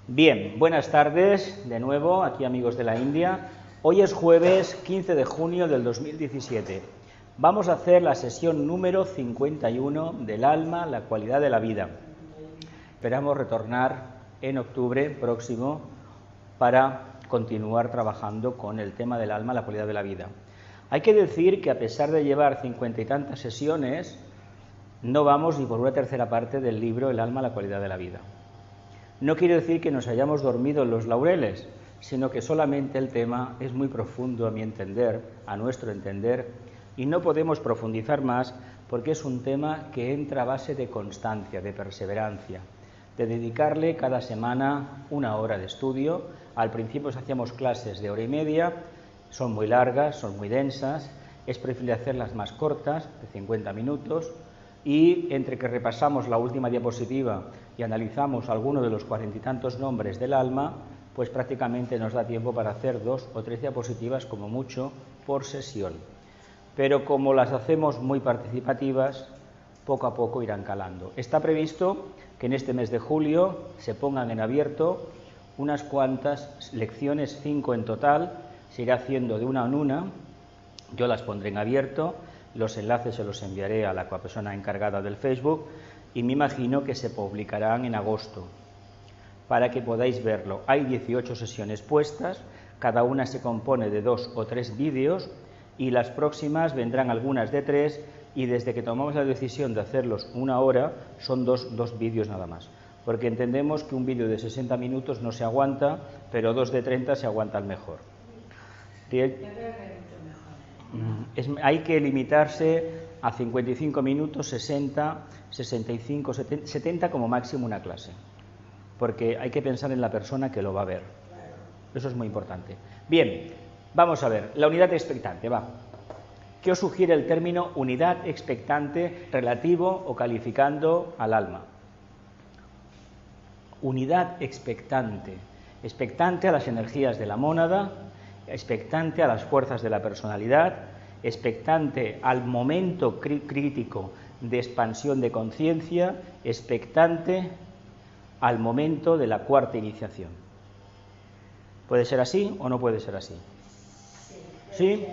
Bien, buenas tardes de nuevo, aquí amigos de la India. Hoy es jueves 15 de junio del 2017. Vamos a hacer la sesión número 51 del alma, la cualidad de la vida. Esperamos retornar en octubre próximo para continuar trabajando con el tema del alma, la cualidad de la vida. Hay que decir que a pesar de llevar 50 y tantas sesiones, no vamos ni por una tercera parte del libro El alma, la cualidad de la vida. No quiere decir que nos hayamos dormido en los laureles, sino que solamente el tema es muy profundo a mi entender, a nuestro entender, y no podemos profundizar más porque es un tema que entra a base de constancia, de perseverancia, de dedicarle cada semana una hora de estudio. Al principio hacíamos clases de hora y media, son muy largas, son muy densas, es preferible hacerlas más cortas, de 50 minutos, y entre que repasamos la última diapositiva y analizamos algunos de los 40 y tantos nombres del alma, pues prácticamente nos da tiempo para hacer 2 o 3 diapositivas como mucho por sesión. Pero como las hacemos muy participativas, poco a poco irán calando. Está previsto que en este mes de julio se pongan en abierto unas cuantas lecciones, 5 en total, se irá haciendo de una en una, yo las pondré en abierto. Los enlaces se los enviaré a la persona encargada del Facebook y me imagino que se publicarán en agosto para que podáis verlo. Hay 18 sesiones puestas, cada una se compone de 2 o 3 vídeos y las próximas vendrán algunas de 3 y desde que tomamos la decisión de hacerlos una hora son dos vídeos nada más. Porque entendemos que un vídeo de 60 minutos no se aguanta, pero 2 de 30 se aguantan mejor. Hay que limitarse a 55 minutos, 60, 65, 70 como máximo una clase, porque hay que pensar en la persona que lo va a ver. Eso es muy importante. Bien, vamos a ver, la unidad expectante, va. ¿Qué os sugiere el término unidad expectante relativo o calificando al alma? Unidad expectante, expectante a las energías de la mónada, expectante a las fuerzas de la personalidad, expectante al momento crítico de expansión de conciencia, expectante al momento de la cuarta iniciación. ¿Puede ser así o no puede ser así? ¿Sí?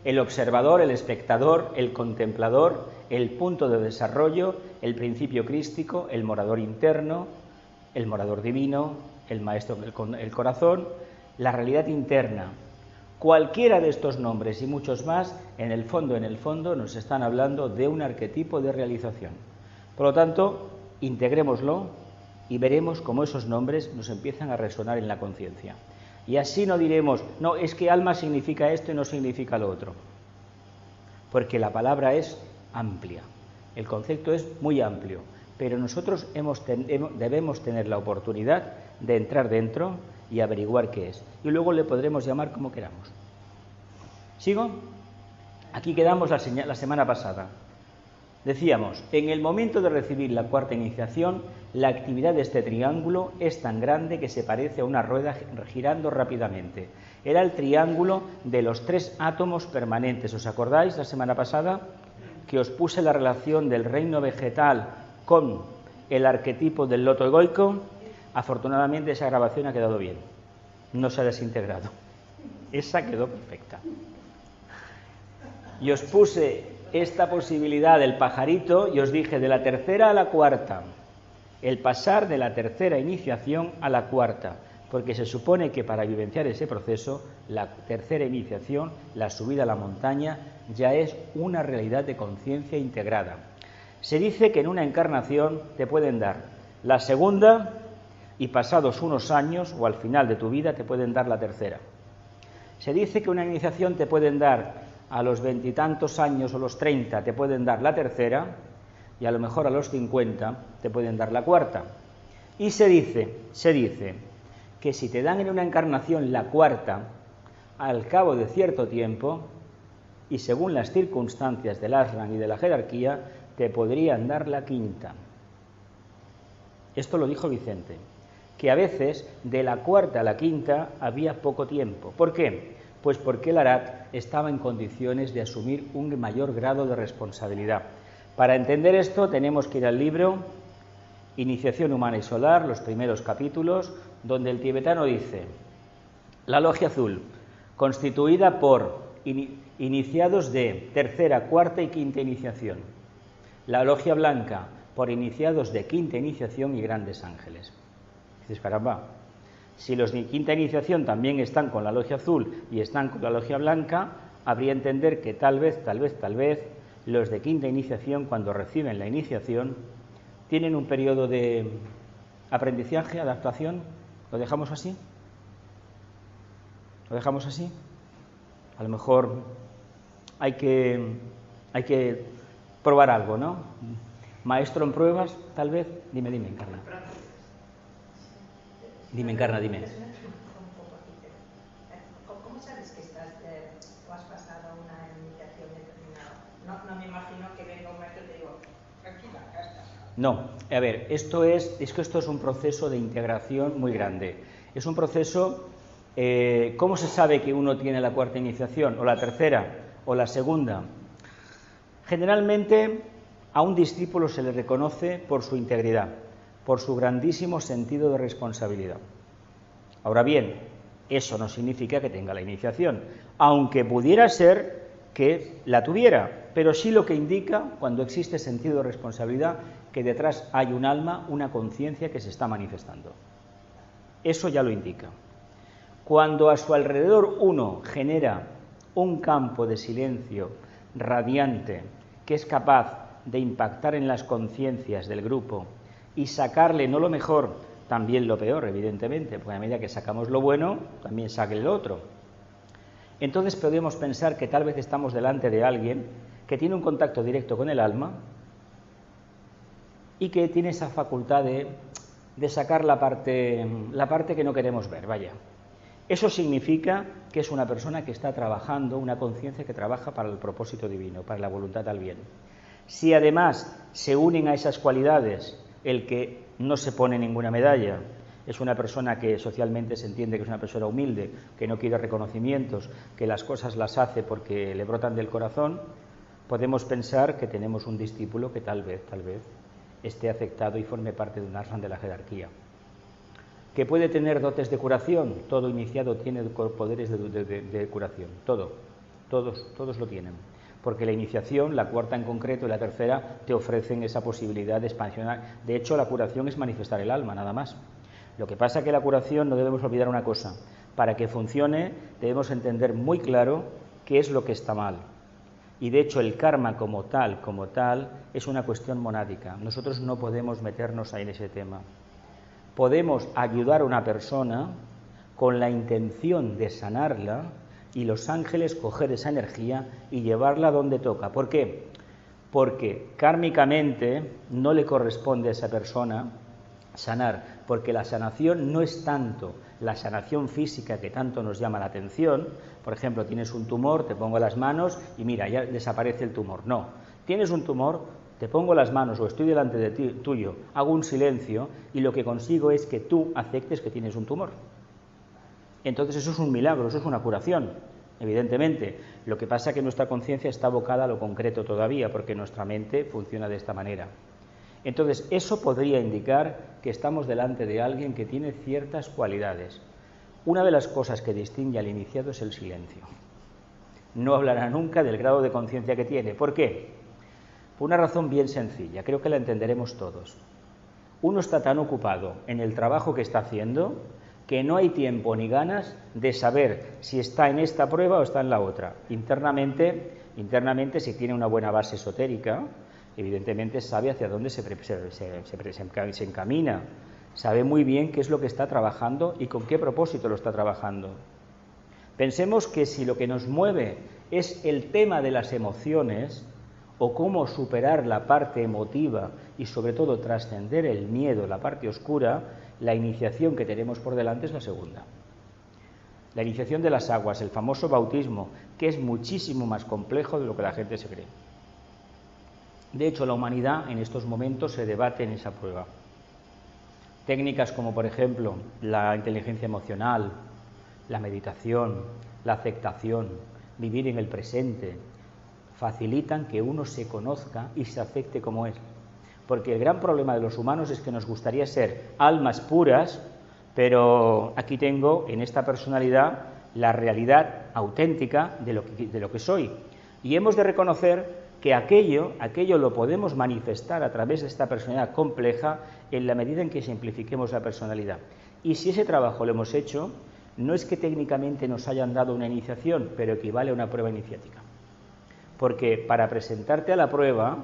El observador, el espectador, el contemplador, el punto de desarrollo, el principio crístico, el morador interno, el morador divino, el maestro del corazón, la realidad interna. Cualquiera de estos nombres y muchos más, en el fondo, nos están hablando de un arquetipo de realización. Por lo tanto, integrémoslo y veremos cómo esos nombres nos empiezan a resonar en la conciencia. Y así no diremos, no, es que alma significa esto y no significa lo otro. Porque la palabra es amplia, el concepto es muy amplio, pero nosotros debemos tener la oportunidad de entrar dentro y averiguar qué es. Y luego le podremos llamar como queramos. ¿Sigo? Aquí quedamos la semana pasada. Decíamos, en el momento de recibir la cuarta iniciación, la actividad de este triángulo es tan grande que se parece a una rueda girando rápidamente. Era el triángulo de los 3 átomos permanentes. ¿Os acordáis la semana pasada? Que os puse la relación del reino vegetal con el arquetipo del loto egoico. Afortunadamente esa grabación ha quedado bien, no se ha desintegrado, esa quedó perfecta. Y os puse esta posibilidad del pajarito y os dije de la tercera a la cuarta, el pasar de la tercera iniciación a la cuarta, porque se supone que para vivenciar ese proceso, la tercera iniciación, la subida a la montaña, ya es una realidad de conciencia integrada. Se dice que en una encarnación te pueden dar la segunda y pasados unos años o al final de tu vida te pueden dar la tercera. Se dice que una iniciación te pueden dar a los 20 y tantos años o los 30 te pueden dar la tercera y a lo mejor a los 50 te pueden dar la cuarta. Y se dice que si te dan en una encarnación la cuarta, al cabo de cierto tiempo y según las circunstancias del ashram y de la jerarquía, te podrían dar la quinta. Esto lo dijo Vicente, que a veces de la cuarta a la quinta había poco tiempo. ¿Por qué? Pues porque el Arat estaba en condiciones de asumir un mayor grado de responsabilidad. Para entender esto tenemos que ir al libro Iniciación humana y solar, los primeros capítulos, donde el tibetano dice: la logia azul, constituida por iniciados de tercera, cuarta y quinta iniciación. La logia blanca, por iniciados de quinta iniciación y grandes ángeles. Dices, caramba, si los de quinta iniciación también están con la logia azul y están con la logia blanca, habría que entender que tal vez, los de quinta iniciación, cuando reciben la iniciación, tienen un periodo de aprendizaje, adaptación. ¿Lo dejamos así? ¿Lo dejamos así? A lo mejor hay que probar algo, ¿no? Maestro en pruebas, tal vez. Dime, Encarna. Dime, Encarna, dime. ¿Cómo sabes que has pasado una iniciación determinada? No me imagino que venga un maestro y te digo, tranquila, ya estás. No, a ver, esto es un proceso de integración muy grande. Es un proceso, ¿cómo se sabe que uno tiene la cuarta iniciación, o la tercera, o la segunda? Generalmente a un discípulo se le reconoce por su integridad, por su grandísimo sentido de responsabilidad. Ahora bien, eso no significa que tenga la iniciación, aunque pudiera ser que la tuviera, pero sí lo que indica, cuando existe sentido de responsabilidad, que detrás hay un alma, una conciencia que se está manifestando. Eso ya lo indica. Cuando a su alrededor uno genera un campo de silencio radiante que es capaz de impactar en las conciencias del grupo y sacarle no lo mejor, también lo peor, evidentemente, porque a medida que sacamos lo bueno, también saque el otro. Entonces podemos pensar que tal vez estamos delante de alguien que tiene un contacto directo con el alma y que tiene esa facultad de sacar la parte que no queremos ver, vaya. Eso significa que es una persona que está trabajando, una conciencia que trabaja para el propósito divino, para la voluntad al bien. Si además se unen a esas cualidades el que no se pone ninguna medalla, es una persona que socialmente se entiende que es una persona humilde, que no quiere reconocimientos, que las cosas las hace porque le brotan del corazón, podemos pensar que tenemos un discípulo que tal vez esté afectado y forme parte de un ashram de la jerarquía. ¿Que puede tener dotes de curación? Todo iniciado tiene poderes de curación, todos lo tienen. Porque la iniciación, la cuarta en concreto y la tercera, te ofrecen esa posibilidad de expansionar. De hecho, la curación es manifestar el alma, nada más. Lo que pasa es que la curación, no debemos olvidar una cosa, para que funcione debemos entender muy claro qué es lo que está mal. Y de hecho el karma como tal, es una cuestión monádica. Nosotros no podemos meternos ahí en ese tema. Podemos ayudar a una persona con la intención de sanarla y los ángeles coger esa energía y llevarla donde toca. ¿Por qué? Porque kármicamente no le corresponde a esa persona sanar, porque la sanación no es tanto la sanación física que tanto nos llama la atención. Por ejemplo, tienes un tumor, te pongo las manos y mira, ya desaparece el tumor. No, tienes un tumor, te pongo las manos o estoy delante de ti, tuyo, hago un silencio y lo que consigo es que tú aceptes que tienes un tumor. Entonces eso es un milagro, eso es una curación, evidentemente. Lo que pasa es que nuestra conciencia está abocada a lo concreto todavía, porque nuestra mente funciona de esta manera. Entonces eso podría indicar que estamos delante de alguien que tiene ciertas cualidades. Una de las cosas que distingue al iniciado es el silencio. No hablará nunca del grado de conciencia que tiene. ¿Por qué? Por una razón bien sencilla, creo que la entenderemos todos. Uno está tan ocupado en el trabajo que está haciendo que no hay tiempo ni ganas de saber si está en esta prueba o está en la otra. Internamente, si tiene una buena base esotérica, evidentemente sabe hacia dónde se encamina, sabe muy bien qué es lo que está trabajando y con qué propósito lo está trabajando. Pensemos que si lo que nos mueve es el tema de las emociones o cómo superar la parte emotiva y sobre todo trascender el miedo, la parte oscura, la iniciación que tenemos por delante es la segunda. La iniciación de las aguas, el famoso bautismo, que es muchísimo más complejo de lo que la gente se cree. De hecho, la humanidad en estos momentos se debate en esa prueba. Técnicas como, por ejemplo, la inteligencia emocional, la meditación, la aceptación, vivir en el presente, facilitan que uno se conozca y se acepte como es. porque el gran problema de los humanos es que nos gustaría ser almas puras, pero aquí tengo en esta personalidad la realidad auténtica de lo que soy. Y hemos de reconocer que aquello lo podemos manifestar a través de esta personalidad compleja en la medida en que simplifiquemos la personalidad. Y si ese trabajo lo hemos hecho, no es que técnicamente nos hayan dado una iniciación, pero equivale a una prueba iniciática. Porque para presentarte a la prueba,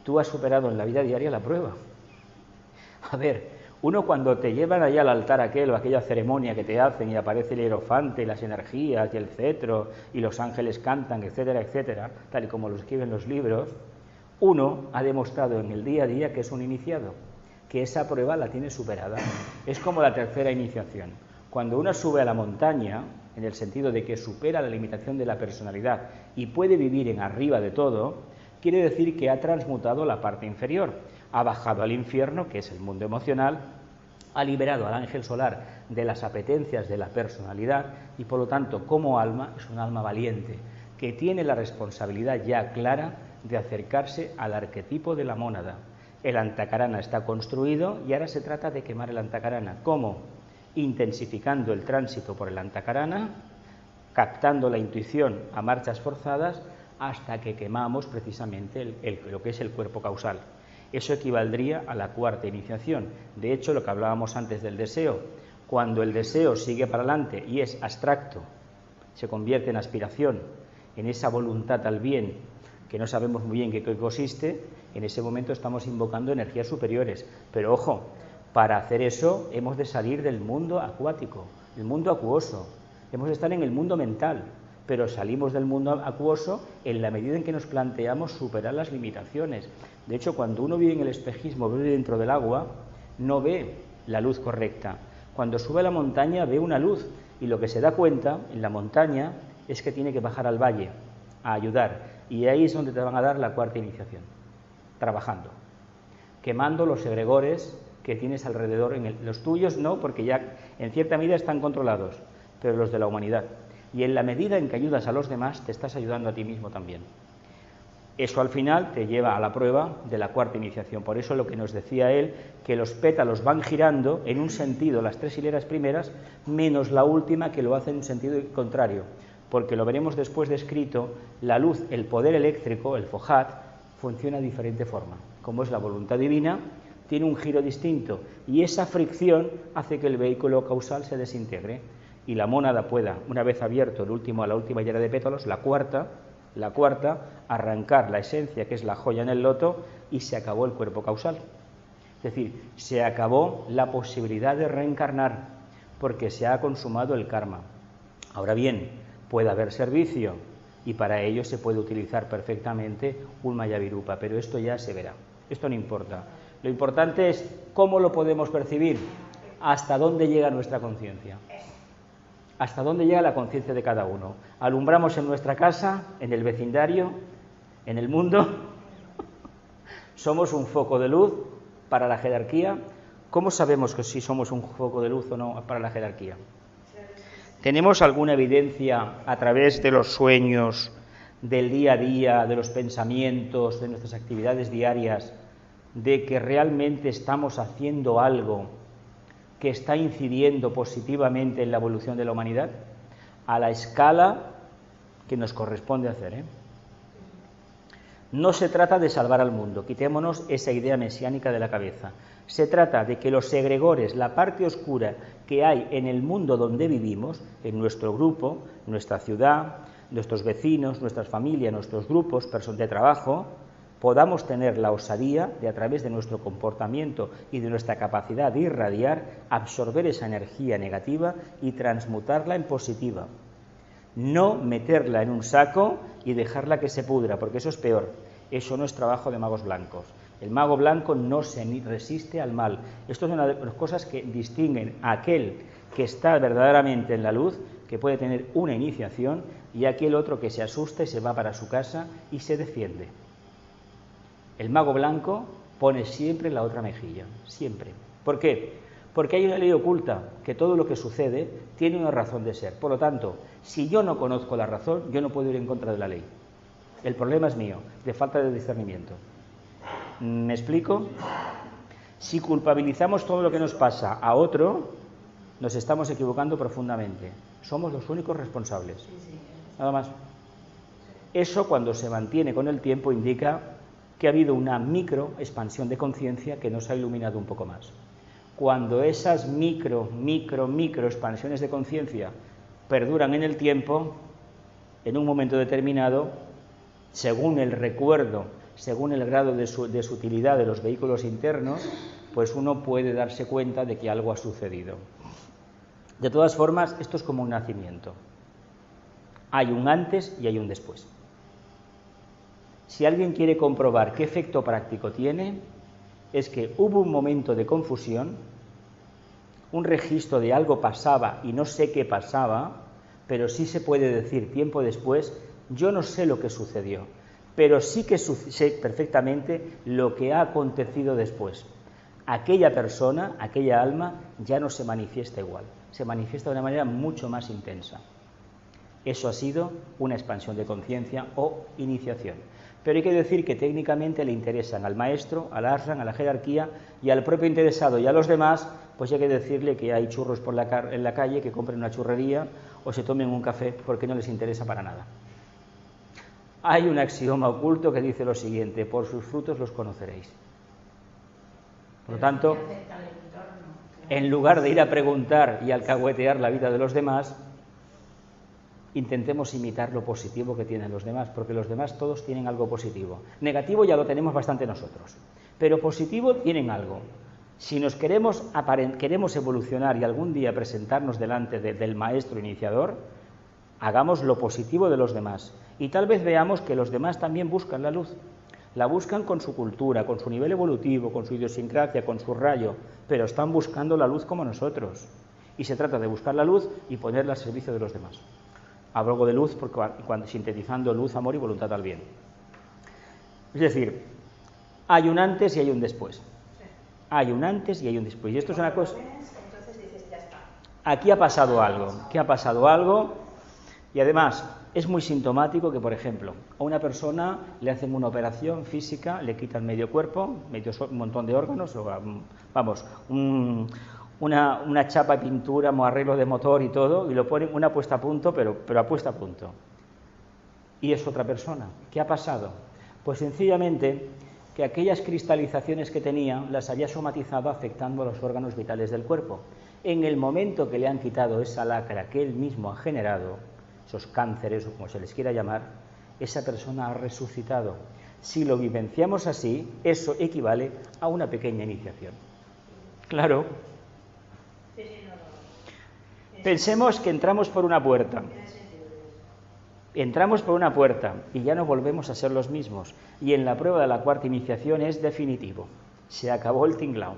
tú has superado en la vida diaria la prueba. A ver, uno cuando te llevan allá al altar aquel o aquella ceremonia que te hacen y aparece el hierofante y las energías y el cetro y los ángeles cantan, etcétera, etcétera, tal y como lo escriben los libros, uno ha demostrado en el día a día que es un iniciado, que esa prueba la tiene superada. Es como la tercera iniciación. Cuando uno sube a la montaña, en el sentido de que supera la limitación de la personalidad y puede vivir en arriba de todo, quiere decir que ha transmutado la parte inferior, ha bajado al infierno, que es el mundo emocional, ha liberado al ángel solar de las apetencias de la personalidad y, por lo tanto, como alma, es un alma valiente, que tiene la responsabilidad ya clara de acercarse al arquetipo de la mónada. El antakarana está construido y ahora se trata de quemar el antakarana. ¿Cómo? Intensificando el tránsito por el antakarana, captando la intuición a marchas forzadas hasta que quemamos precisamente lo que es el cuerpo causal. Eso equivaldría a la cuarta iniciación. De hecho, lo que hablábamos antes del deseo, cuando el deseo sigue para adelante y es abstracto, se convierte en aspiración, en esa voluntad al bien, que no sabemos muy bien qué consiste, en ese momento estamos invocando energías superiores. Pero ojo, para hacer eso hemos de salir del mundo acuático, el mundo acuoso, hemos de estar en el mundo mental, pero salimos del mundo acuoso en la medida en que nos planteamos superar las limitaciones. De hecho, cuando uno vive en el espejismo, vive dentro del agua, no ve la luz correcta. Cuando sube a la montaña ve una luz y lo que se da cuenta en la montaña es que tiene que bajar al valle a ayudar. Y ahí es donde te van a dar la cuarta iniciación, trabajando, quemando los egregores que tienes alrededor. Los tuyos no, porque ya en cierta medida están controlados, pero los de la humanidad. Y en la medida en que ayudas a los demás, te estás ayudando a ti mismo también. Eso al final te lleva a la prueba de la cuarta iniciación. Por eso lo que nos decía él, que los pétalos van girando en un sentido, las tres hileras primeras, menos la última que lo hace en un sentido contrario. Porque lo veremos después descrito, la luz, el poder eléctrico, el Fohat, funciona de diferente forma. Como es la voluntad divina, tiene un giro distinto y esa fricción hace que el vehículo causal se desintegre y la mónada pueda, una vez abierto la última hilera de pétalos, la cuarta, arrancar la esencia, que es la joya en el loto, y se acabó el cuerpo causal. Es decir, se acabó la posibilidad de reencarnar, porque se ha consumado el karma. Ahora bien, puede haber servicio, y para ello se puede utilizar perfectamente un Mayavirupa, pero esto ya se verá, esto no importa. Lo importante es cómo lo podemos percibir, hasta dónde llega nuestra conciencia. Hasta dónde llega la conciencia de cada uno. Alumbramos en nuestra casa, en el vecindario, en el mundo. Somos un foco de luz para la jerarquía. ¿Cómo sabemos que si somos un foco de luz o no para la jerarquía? ¿Tenemos alguna evidencia a través de los sueños, del día a día, de los pensamientos, de nuestras actividades diarias, de que realmente estamos haciendo algo que está incidiendo positivamente en la evolución de la humanidad a la escala que nos corresponde hacer? No se trata de salvar al mundo, quitémonos esa idea mesiánica de la cabeza. Se trata de que los egregores, la parte oscura que hay en el mundo donde vivimos, en nuestro grupo, nuestra ciudad, nuestros vecinos, nuestras familias, nuestros grupos, personas de trabajo, podamos tener la osadía de, a través de nuestro comportamiento y de nuestra capacidad de irradiar, absorber esa energía negativa y transmutarla en positiva. No meterla en un saco y dejarla que se pudra, porque eso es peor. Eso no es trabajo de magos blancos. El mago blanco no se resiste al mal. Esto es una de las cosas que distinguen a aquel que está verdaderamente en la luz, que puede tener una iniciación, y aquel otro que se asusta y se va para su casa y se defiende. El mago blanco pone siempre la otra mejilla, siempre. ¿Por qué? Porque hay una ley oculta, que todo lo que sucede tiene una razón de ser. Por lo tanto, si yo no conozco la razón, yo no puedo ir en contra de la ley. El problema es mío, de falta de discernimiento. ¿Me explico? Si culpabilizamos todo lo que nos pasa a otro, nos estamos equivocando profundamente. Somos los únicos responsables. Nada más. Eso, cuando se mantiene con el tiempo, indica que ha habido una micro expansión de conciencia que nos ha iluminado un poco más. Cuando esas micro expansiones de conciencia perduran en el tiempo, en un momento determinado, según el recuerdo, según el grado de sutilidad de los vehículos internos, pues uno puede darse cuenta de que algo ha sucedido. De todas formas, esto es como un nacimiento. Hay un antes y hay un después. Si alguien quiere comprobar qué efecto práctico tiene, es que hubo un momento de confusión, un registro de algo pasaba y no sé qué pasaba, pero sí se puede decir tiempo después, yo no sé lo que sucedió, pero sí que sé perfectamente lo que ha acontecido después. Aquella persona, aquella alma, ya no se manifiesta igual, se manifiesta de una manera mucho más intensa. Eso ha sido una expansión de conciencia o iniciación. Pero hay que decir que técnicamente le interesan al maestro, al ashram, a la jerarquía y al propio interesado y a los demás, pues hay que decirle que hay churros en la calle, que compren una churrería o se tomen un café porque no les interesa para nada. Hay un axioma oculto que dice lo siguiente: por sus frutos los conoceréis. Por lo tanto, en lugar de ir a preguntar y alcahuetear la vida de los demás, intentemos imitar lo positivo que tienen los demás, porque los demás todos tienen algo positivo. Negativo ya lo tenemos bastante nosotros, pero positivo tienen algo. Si nos queremos evolucionar y algún día presentarnos delante del maestro iniciador, hagamos lo positivo de los demás y tal vez veamos que los demás también buscan la luz. La buscan con su cultura, con su nivel evolutivo, con su idiosincrasia, con su rayo, pero están buscando la luz como nosotros. Y se trata de buscar la luz y ponerla al servicio de los demás. Hablo algo de luz porque sintetizando luz, amor y voluntad al bien. Es decir, hay un antes y hay un después. Hay un antes y hay un después. Y esto es una cosa. Entonces dices, ya está. Aquí ha pasado algo. Aquí ha pasado algo. Y además es muy sintomático que, por ejemplo, a una persona le hacen una operación física, le quitan medio cuerpo, un montón de órganos, o vamos, una chapa de pintura, un arreglo de motor y todo, y lo ponen una puesta a punto, pero apuesta a punto. Y es otra persona. ¿Qué ha pasado? Pues sencillamente que aquellas cristalizaciones que tenía las había somatizado afectando a los órganos vitales del cuerpo. En el momento que le han quitado esa lacra que él mismo ha generado, esos cánceres o como se les quiera llamar, esa persona ha resucitado. Si lo vivenciamos así, eso equivale a una pequeña iniciación. Claro. Pensemos que entramos por una puerta. Entramos por una puerta y ya no volvemos a ser los mismos. Y en la prueba de la cuarta iniciación es definitivo. Se acabó el tinglao.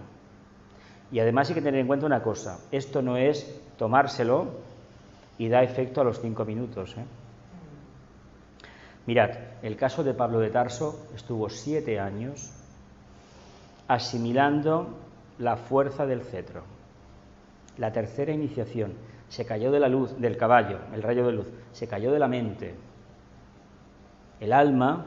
Y además hay que tener en cuenta una cosa. Esto no es tomárselo y da efecto a los 5 minutos. Mirad, el caso de Pablo de Tarso estuvo 7 años asimilando la fuerza del cetro. La tercera iniciación, se cayó de la luz, del caballo, el rayo de luz, se cayó de la mente. El alma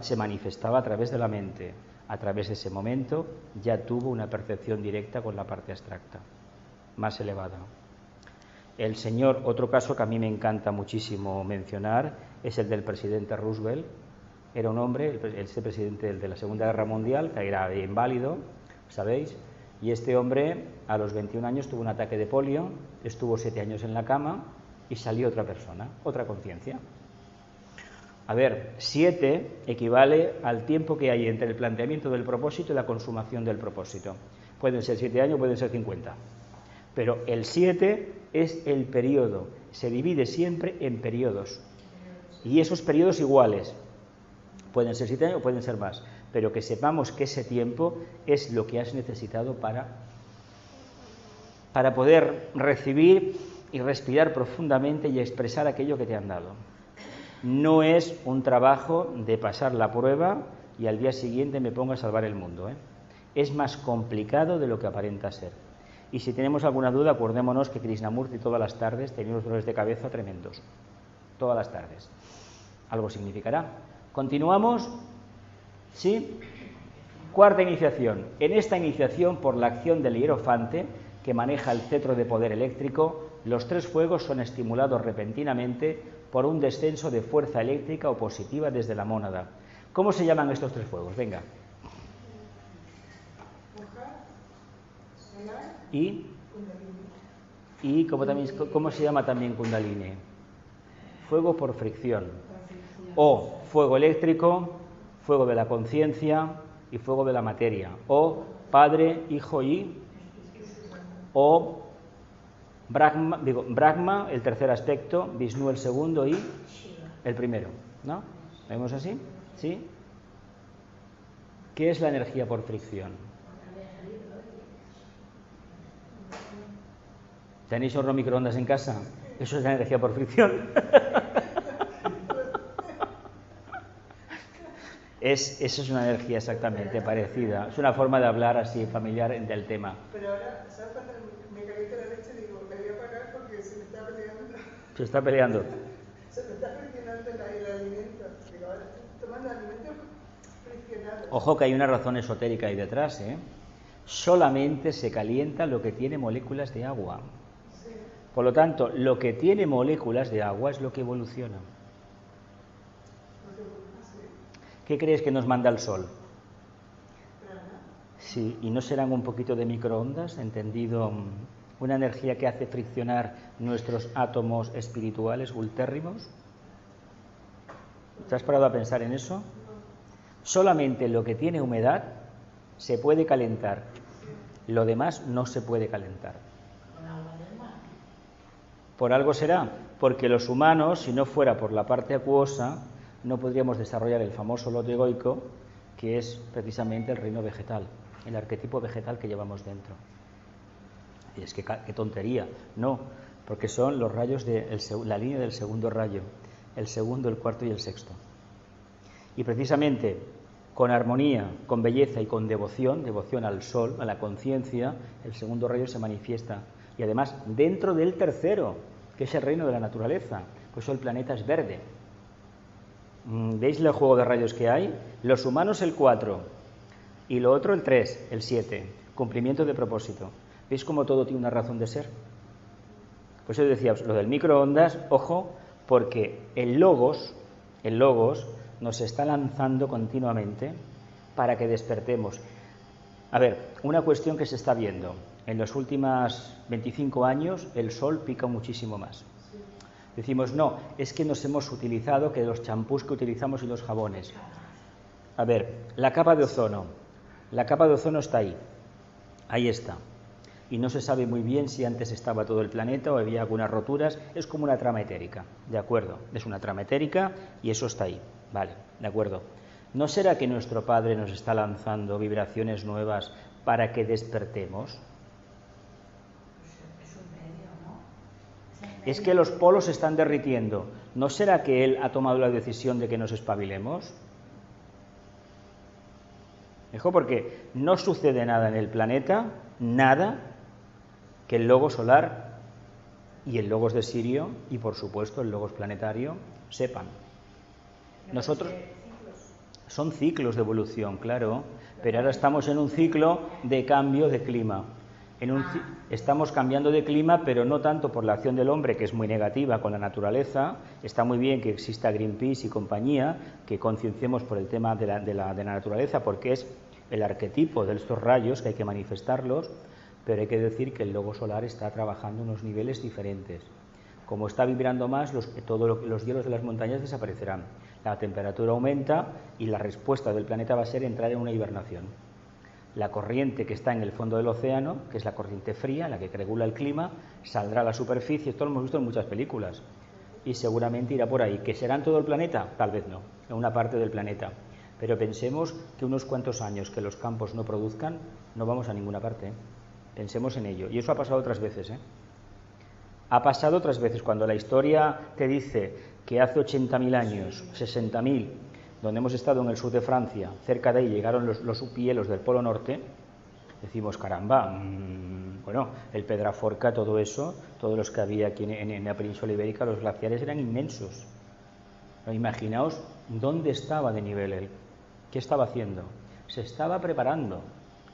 se manifestaba a través de la mente. A través de ese momento ya tuvo una percepción directa con la parte abstracta, más elevada. El señor, otro caso que a mí me encanta muchísimo mencionar, es el del presidente Roosevelt. Era un hombre, este presidente de la Segunda Guerra Mundial, que era inválido, ¿sabéis? Y este hombre, a los 21 años, tuvo un ataque de polio, estuvo 7 años en la cama y salió otra persona, otra conciencia. A ver, 7 equivale al tiempo que hay entre el planteamiento del propósito y la consumación del propósito. Pueden ser 7 años, pueden ser 50. Pero el 7 es el periodo, se divide siempre en periodos. Y esos periodos iguales, pueden ser 7 años o pueden ser más, pero que sepamos que ese tiempo es lo que has necesitado para poder recibir y respirar profundamente y expresar aquello que te han dado. No es un trabajo de pasar la prueba y al día siguiente me pongo a salvar el mundo. Es más complicado de lo que aparenta ser. Y si tenemos alguna duda, acordémonos que Krishnamurti todas las tardes tenía unos dolores de cabeza tremendos. Todas las tardes. Algo significará. ¿Continuamos? ¿Sí? Cuarta iniciación. En esta iniciación, por la acción del hierofante, que maneja el cetro de poder eléctrico, los tres fuegos son estimulados repentinamente por un descenso de fuerza eléctrica opositiva desde la mónada. ¿Cómo se llaman estos tres fuegos? Venga. ¿Y cómo se llama también Kundalini? Fuego por fricción. O fuego eléctrico, fuego de la conciencia y fuego de la materia. O Padre, Hijo y... O Brahma, el tercer aspecto, Vishnu el segundo y el primero. ¿No? ¿Vemos así? ¿Sí? ¿Qué es la energía por fricción? ¿Tenéis horno microondas en casa? Eso es la energía por fricción. Esa es una energía exactamente parecida. Es una forma de hablar así familiar del tema. Pero ahora, ¿sabes cuando me calienta la leche? Digo, me voy a apagar porque se me está peleando. Se está peleando. Se me está friccionando el alimento. Digo, ahora estoy tomando alimentos friccionados. Ojo que hay una razón esotérica ahí detrás, ¿eh? Solamente se calienta lo que tiene moléculas de agua. Sí. Por lo tanto, lo que tiene moléculas de agua es lo que evoluciona. ¿Qué crees que nos manda el sol? Sí, ¿y no serán un poquito de microondas, entendido, una energía que hace friccionar nuestros átomos espirituales ultérrimos? ¿Te has parado a pensar en eso? Solamente lo que tiene humedad se puede calentar, lo demás no se puede calentar. Por algo será, porque los humanos, si no fuera por la parte acuosa, no podríamos desarrollar el famoso loto egoico, que es precisamente el reino vegetal, el arquetipo vegetal que llevamos dentro. Y es que qué tontería, no, porque son los rayos de la línea del segundo rayo, el segundo, el cuarto y el sexto. Y precisamente con armonía, con belleza y con devoción al sol, a la conciencia, el segundo rayo se manifiesta. Y además dentro del tercero, que es el reino de la naturaleza, por eso el planeta es verde. ¿Veis el juego de rayos que hay? Los humanos el 4 y lo otro el 3, el 7. Cumplimiento de propósito. ¿Veis cómo todo tiene una razón de ser? Por eso decía, lo del microondas, ojo, porque el logos nos está lanzando continuamente para que despertemos. A ver, una cuestión que se está viendo. En los últimos 25 años el sol pica muchísimo más. Decimos, no, es que nos hemos utilizado que los champús que utilizamos y los jabones. A ver, la capa de ozono está ahí está. Y no se sabe muy bien si antes estaba todo el planeta o había algunas roturas, es como una trama etérica, ¿de acuerdo? Es una trama etérica y eso está ahí, vale, ¿de acuerdo? ¿No será que nuestro Padre nos está lanzando vibraciones nuevas para que despertemos? Es que los polos se están derritiendo. ¿No será que Él ha tomado la decisión de que nos espabilemos? Dijo, porque no sucede nada en el planeta, nada, que el logos solar y el logos de Sirio y, por supuesto, el logos planetario sepan. Nosotros... Son ciclos de evolución, claro, pero ahora estamos en un ciclo de cambio de clima. Estamos cambiando de clima, pero no tanto por la acción del hombre, que es muy negativa con la naturaleza. Está muy bien que exista Greenpeace y compañía, que concienciemos por el tema de la naturaleza, porque es el arquetipo de estos rayos que hay que manifestarlos, pero hay que decir que el logo solar está trabajando unos niveles diferentes. Como está vibrando más, todos los hielos de las montañas desaparecerán. La temperatura aumenta y la respuesta del planeta va a ser entrar en una hibernación. La corriente que está en el fondo del océano, que es la corriente fría, la que regula el clima, saldrá a la superficie. Esto lo hemos visto en muchas películas. Y seguramente irá por ahí. ¿Que será en todo el planeta? Tal vez no, en una parte del planeta. Pero pensemos que unos cuantos años que los campos no produzcan, no vamos a ninguna parte. Pensemos en ello. Y eso ha pasado otras veces, ¿eh? Ha pasado otras veces. Cuando la historia te dice que hace 80.000 años, 60.000, donde hemos estado en el sur de Francia, cerca de ahí llegaron los hielos del Polo Norte, decimos, caramba, bueno, el Pedraforca, todo eso, todos los que había aquí en la península ibérica, los glaciares eran inmensos. ¿No? Imaginaos dónde estaba de nivel él, qué estaba haciendo. se estaba preparando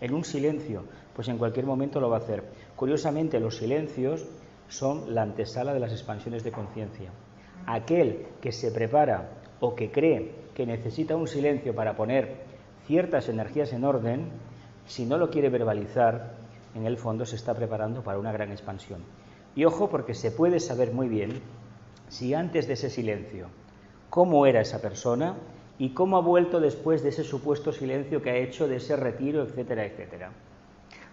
en un silencio, pues en cualquier momento lo va a hacer. Curiosamente, los silencios son la antesala de las expansiones de conciencia. Aquel que se prepara o que cree que necesita un silencio para poner ciertas energías en orden, si no lo quiere verbalizar, en el fondo se está preparando para una gran expansión. Y ojo, porque se puede saber muy bien si antes de ese silencio, cómo era esa persona y cómo ha vuelto después de ese supuesto silencio que ha hecho, de ese retiro, etcétera, etcétera.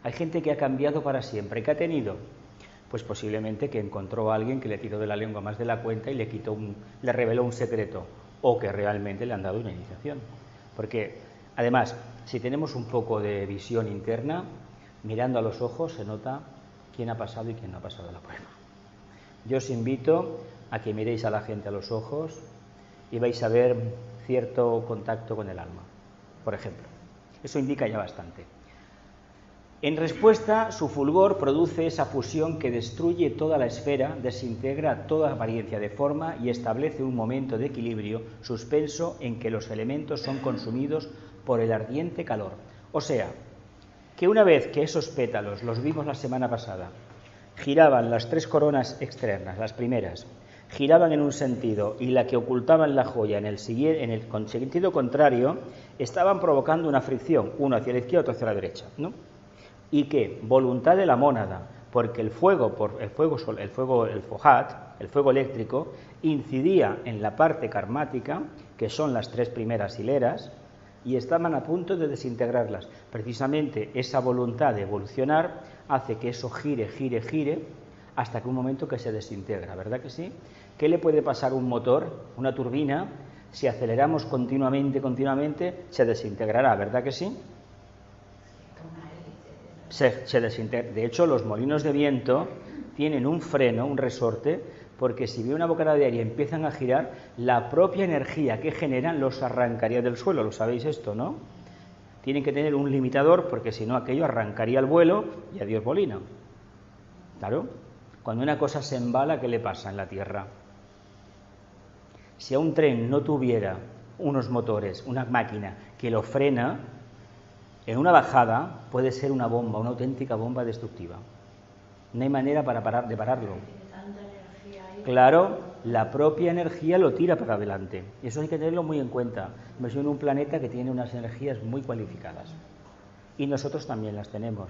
Hay gente que ha cambiado para siempre. ¿Qué ha tenido? Pues posiblemente que encontró a alguien que le tiró de la lengua más de la cuenta y le reveló un secreto, o que realmente le han dado una iniciación. Porque, además, si tenemos un poco de visión interna, mirando a los ojos se nota quién ha pasado y quién no ha pasado la prueba. Yo os invito a que miréis a la gente a los ojos y vais a ver cierto contacto con el alma, por ejemplo. Eso indica ya bastante. En respuesta, su fulgor produce esa fusión que destruye toda la esfera, desintegra toda apariencia de forma y establece un momento de equilibrio suspenso en que los elementos son consumidos por el ardiente calor. O sea, que una vez que esos pétalos, los vimos la semana pasada, giraban las tres coronas externas, las primeras, giraban en un sentido y la que ocultaban la joya en el sentido contrario, estaban provocando una fricción, uno hacia la izquierda, otro hacia la derecha, ¿no? Y que voluntad de la mónada, porque el fuego eléctrico, incidía en la parte karmática, que son las tres primeras hileras, y estaban a punto de desintegrarlas. Precisamente esa voluntad de evolucionar hace que eso gire, hasta que un momento que se desintegra, ¿verdad que sí? ¿Qué le puede pasar a un motor, una turbina? Si aceleramos continuamente, se desintegrará, ¿verdad que sí? Se desintegra. De hecho, los molinos de viento tienen un freno, un resorte, porque si viene una bocanada de aire y empiezan a girar, la propia energía que generan los arrancaría del suelo. ¿Lo sabéis esto, no? Tienen que tener un limitador, porque si no aquello arrancaría el vuelo y adiós molino. Claro, cuando una cosa se embala, ¿qué le pasa en la Tierra? Si a un tren no tuviera unos motores, una máquina que lo frena, en una bajada puede ser una bomba, una auténtica bomba destructiva. No hay manera de pararlo. Claro, la propia energía lo tira para adelante. Y eso hay que tenerlo muy en cuenta. Estamos en un planeta que tiene unas energías muy cualificadas. Y nosotros también las tenemos.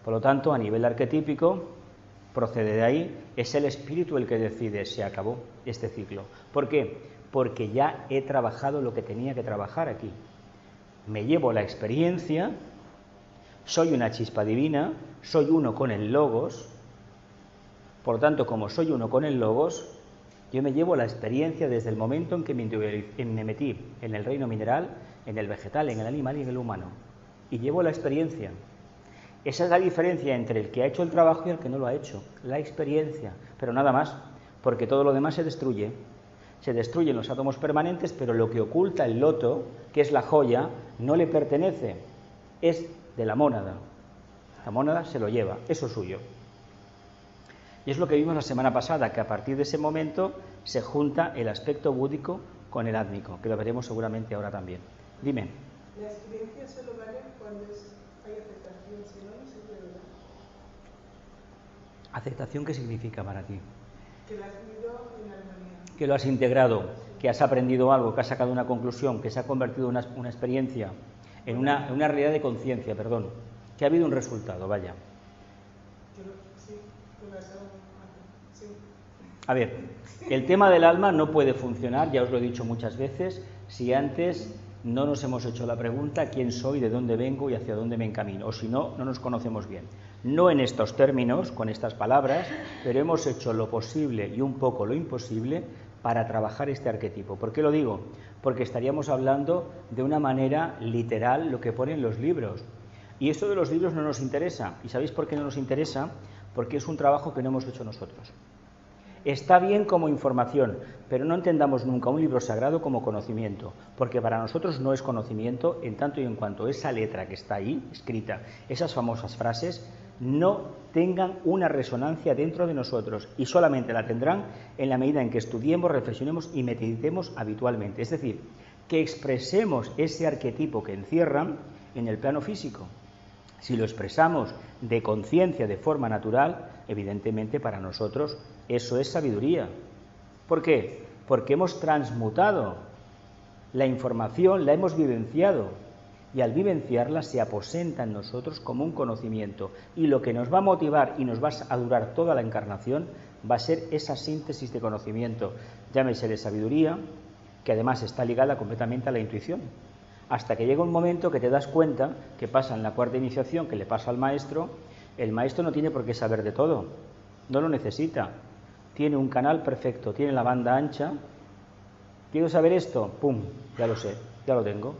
Por lo tanto, a nivel arquetípico, procede de ahí, es el espíritu el que decide, se acabó este ciclo. ¿Por qué? Porque ya he trabajado lo que tenía que trabajar aquí. Me llevo la experiencia, soy una chispa divina, soy uno con el logos. Por lo tanto, como soy uno con el logos, yo me llevo la experiencia desde el momento en que me metí en el reino mineral, en el vegetal, en el animal y en el humano. Y llevo la experiencia. Esa es la diferencia entre el que ha hecho el trabajo y el que no lo ha hecho. La experiencia, pero nada más, porque todo lo demás se destruye. Se destruyen los átomos permanentes, pero lo que oculta el loto, que es la joya, no le pertenece, es de la mónada. La mónada se lo lleva, eso es suyo. Y es lo que vimos la semana pasada, que a partir de ese momento se junta el aspecto búdico con el átmico, que lo veremos seguramente ahora también. Dime. La experiencia solo vale cuando hay aceptación, si no, no sirve de nada. ¿Aceptación qué significa para ti? Que la has vivido en armonía. Que lo has integrado, que has aprendido algo, que has sacado una conclusión, que se ha convertido en una experiencia, en una realidad de conciencia, perdón, que ha habido un resultado, vaya. Sí. A ver, el tema del alma no puede funcionar, ya os lo he dicho muchas veces, si antes no nos hemos hecho la pregunta quién soy, de dónde vengo y hacia dónde me encamino, o si no, no nos conocemos bien. No en estos términos, con estas palabras, pero hemos hecho lo posible y un poco lo imposible para trabajar este arquetipo. ¿Por qué lo digo? Porque estaríamos hablando de una manera literal lo que ponen los libros. Y esto de los libros no nos interesa. ¿Y sabéis por qué no nos interesa? Porque es un trabajo que no hemos hecho nosotros. Está bien como información, pero no entendamos nunca un libro sagrado como conocimiento, porque para nosotros no es conocimiento en tanto y en cuanto esa letra que está ahí, escrita, esas famosas frases, no tengan una resonancia dentro de nosotros y solamente la tendrán en la medida en que estudiemos, reflexionemos y meditemos habitualmente. Es decir, que expresemos ese arquetipo que encierran en el plano físico. Si lo expresamos de conciencia, de forma natural, evidentemente para nosotros eso es sabiduría. ¿Por qué? Porque hemos transmutado la información, la hemos vivenciado, y al vivenciarla se aposenta en nosotros como un conocimiento, y lo que nos va a motivar y nos va a durar toda la encarnación va a ser esa síntesis de conocimiento, llámese de sabiduría, que además está ligada completamente a la intuición, hasta que llega un momento que te das cuenta que pasa en la cuarta iniciación, que le pasa al maestro. El maestro no tiene por qué saber de todo, no lo necesita, tiene un canal perfecto, tiene la banda ancha. ¿Quiero saber esto? ¡Pum! Ya lo sé, ya lo tengo.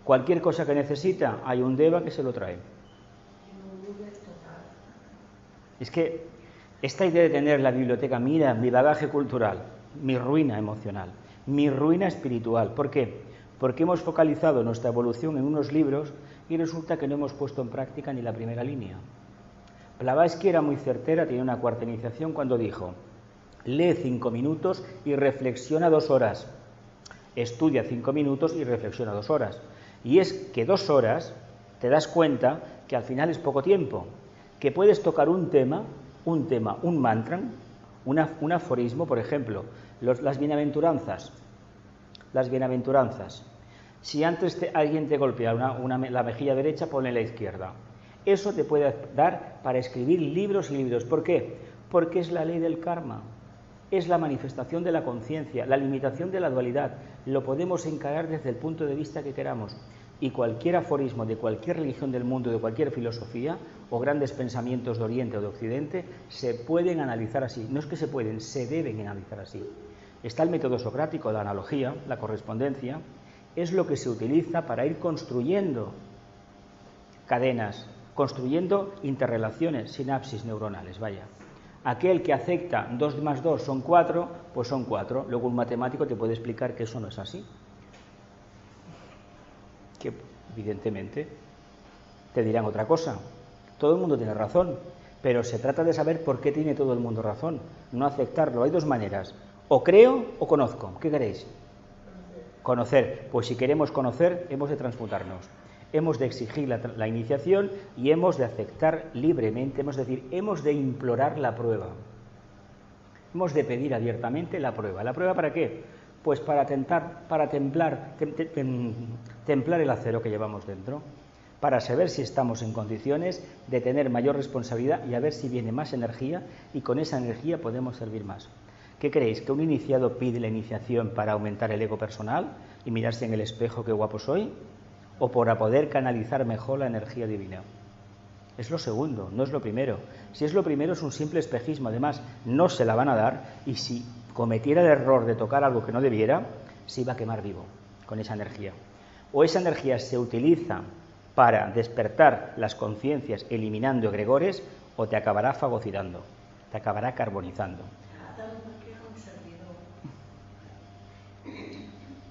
Cualquier cosa que necesita, hay un Deva que se lo trae. Es que esta idea de tener la biblioteca, mira, mi bagaje cultural, mi ruina emocional, mi ruina espiritual. ¿Por qué? Porque hemos focalizado nuestra evolución en unos libros y resulta que no hemos puesto en práctica ni la primera línea. Blavatsky era muy certera, tenía una cuarta iniciación cuando dijo: lee 5 minutos y reflexiona 2 horas. Estudia 5 minutos y reflexiona 2 horas. Y es que 2 horas te das cuenta que al final es poco tiempo, que puedes tocar un tema, un mantra, un aforismo, por ejemplo, las bienaventuranzas. Las bienaventuranzas. Si antes alguien te golpea la mejilla derecha, ponle la izquierda. Eso te puede dar para escribir libros y libros. ¿Por qué? Porque es la ley del karma. Es la manifestación de la conciencia, la limitación de la dualidad. Lo podemos encarar desde el punto de vista que queramos. Y cualquier aforismo de cualquier religión del mundo, de cualquier filosofía, o grandes pensamientos de Oriente o de Occidente, se pueden analizar así. No es que se pueden, se deben analizar así. Está el método socrático, la analogía, la correspondencia. Es lo que se utiliza para ir construyendo cadenas, construyendo interrelaciones, sinapsis neuronales, vaya. Aquel que acepta 2 más 2 son 4, pues son 4. Luego un matemático te puede explicar que eso no es así. Que evidentemente te dirán otra cosa. Todo el mundo tiene razón, pero se trata de saber por qué tiene todo el mundo razón, no aceptarlo. Hay 2 maneras: o creo o conozco. ¿Qué queréis? Conocer. Pues si queremos conocer, hemos de transmutarnos. Hemos de exigir la iniciación y hemos de aceptar libremente, hemos de implorar la prueba. Hemos de pedir abiertamente la prueba. ¿La prueba para qué? Pues para templar el acero que llevamos dentro, para saber si estamos en condiciones de tener mayor responsabilidad y a ver si viene más energía, y con esa energía podemos servir más. ¿Qué creéis? ¿Que un iniciado pide la iniciación para aumentar el ego personal y mirarse en el espejo qué guapo soy? ¿O para poder canalizar mejor la energía divina? Es lo segundo, no es lo primero. Si es lo primero, es un simple espejismo. Además, no se la van a dar, y si cometiera el error de tocar algo que no debiera, se iba a quemar vivo con esa energía. O esa energía se utiliza para despertar las conciencias eliminando egregores, o te acabará fagocitando, te acabará carbonizando.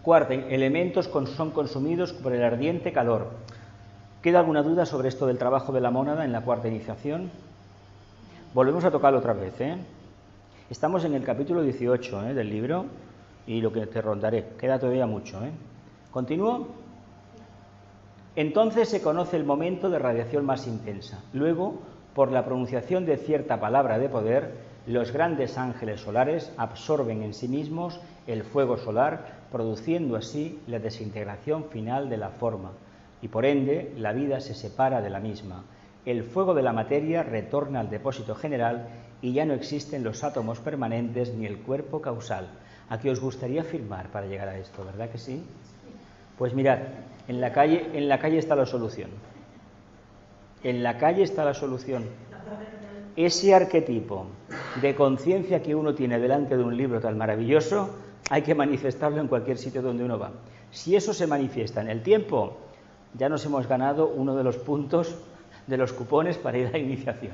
Cuarta, elementos son consumidos por el ardiente calor. ¿Queda alguna duda sobre esto del trabajo de la mónada en la cuarta iniciación? Volvemos a tocarlo otra vez, Estamos en el capítulo 18 del libro, y lo que te rondaré. Queda todavía mucho, ¿Continúo? Entonces se conoce el momento de radiación más intensa. Luego, por la pronunciación de cierta palabra de poder, los grandes ángeles solares absorben en sí mismos el fuego solar, produciendo así la desintegración final de la forma, y por ende la vida se separa de la misma. El fuego de la materia retorna al depósito general y ya no existen los átomos permanentes ni el cuerpo causal. ¿A qué os gustaría afirmar para llegar a esto? ¿Verdad que sí? Pues mirad, en la calle está la solución. En la calle está la solución. Ese arquetipo de conciencia que uno tiene delante de un libro tan maravilloso, hay que manifestarlo en cualquier sitio donde uno va. Si eso se manifiesta en el tiempo, ya nos hemos ganado uno de los puntos de los cupones para ir a la iniciación.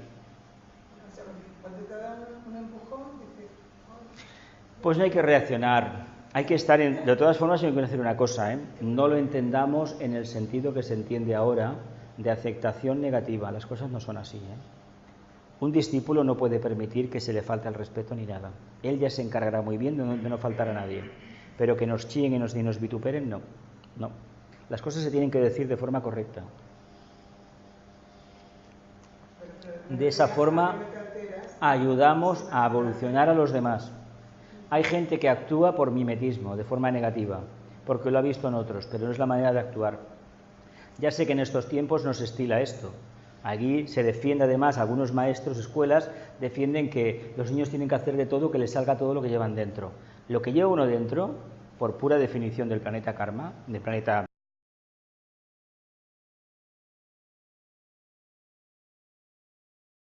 Pues no hay que reaccionar, hay que estar en... De todas formas, hay que hacer una cosa, no lo entendamos en el sentido que se entiende ahora de aceptación negativa. Las cosas no son así, Un discípulo no puede permitir que se le falte el respeto ni nada. Él ya se encargará muy bien de no faltar a nadie. Pero que nos chillen y nos vituperen, no. Las cosas se tienen que decir de forma correcta. De esa forma ayudamos a evolucionar a los demás. Hay gente que actúa por mimetismo, de forma negativa, porque lo ha visto en otros, pero no es la manera de actuar. Ya sé que en estos tiempos no se estila esto. Allí se defiende además, algunos maestros, escuelas, defienden que los niños tienen que hacer de todo, que les salga todo lo que llevan dentro. Lo que lleva uno dentro, por pura definición del planeta karma, del planeta